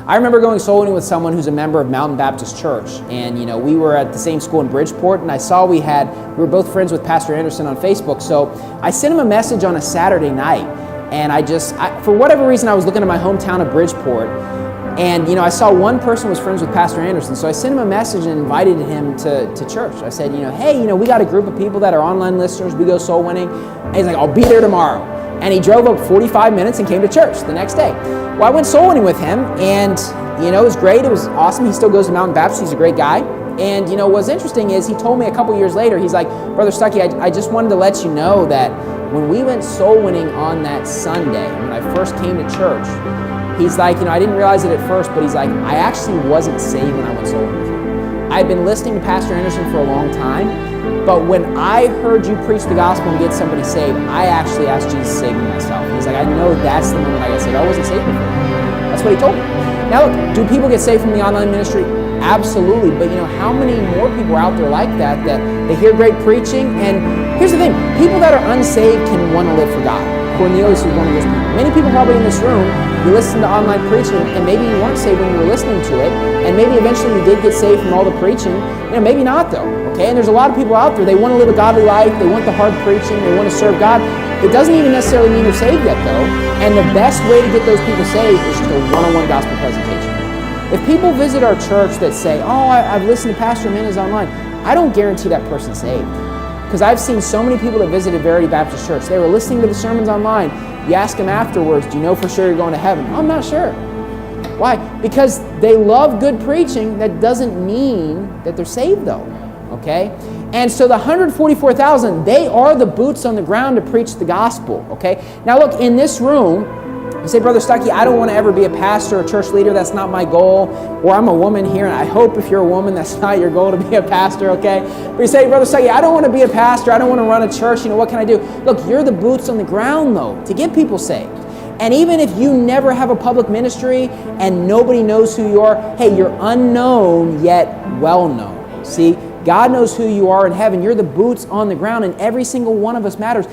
I remember going soul winning with someone who's a member of Mountain Baptist Church, and we were at the same school in Bridgeport, and I saw we were both friends with Pastor Anderson on Facebook, so I sent him a message on a Saturday night, and for whatever reason, I was looking at my hometown of Bridgeport, and I saw one person was friends with Pastor Anderson, so I sent him a message and invited him to church. I said, hey, we got a group of people that are online listeners, we go soul winning, and he's like, I'll be there tomorrow. And he drove up 45 minutes and came to church the next day. Well, I went soul winning with him, and it was great. It was awesome. He still goes to Mountain Baptist. He's a great guy. And what's interesting is he told me a couple years later, he's like, Brother Stucky, I just wanted to let you know that when we went soul winning on that Sunday, when I first came to church, he's like, I didn't realize it at first, but he's like, I actually wasn't saved when I went soul winning with you. I'd been listening to Pastor Anderson for a long time, but when I heard you preach the gospel and get somebody saved, I actually asked Jesus to save me myself. He's like, I know that's the moment I got saved. I wasn't saved before. That's what he told me. Now look, do people get saved from the online ministry? Absolutely. But how many more people are out there like that they hear great preaching? And here's the thing, people that are unsaved can want to live for God. Cornelius was one of those people. Many people probably in this room, you listen to online preaching, and maybe you weren't saved when you were listening to it, and maybe eventually you did get saved from all the preaching. Maybe not though, okay? And there's a lot of people out there, they want to live a godly life, they want the hard preaching, they want to serve God. It doesn't even necessarily mean you're saved yet though, and the best way to get those people saved is to a one-on-one gospel presentation. If people visit our church that say, oh, I've listened to Pastor Minna's online, I don't guarantee that person's saved. Because I've seen so many people that visited Verity Baptist Church, they were listening to the sermons online. You ask them afterwards, do you know for sure you're going to heaven? I'm not sure. Why? Because they love good preaching. That doesn't mean that they're saved though, okay? And so the 144,000, they are the boots on the ground to preach the gospel, okay? Now look, in this room, you say, Brother Stucky, I don't want to ever be a pastor or church leader. That's not my goal. Or I'm a woman here, and I hope if you're a woman, that's not your goal to be a pastor, okay? But you say, Brother Stucky, I don't want to be a pastor. I don't want to run a church. What can I do? Look, you're the boots on the ground, though, to get people saved. And even if you never have a public ministry and nobody knows who you are, hey, you're unknown yet well known. See, God knows who you are in heaven. You're the boots on the ground, and every single one of us matters.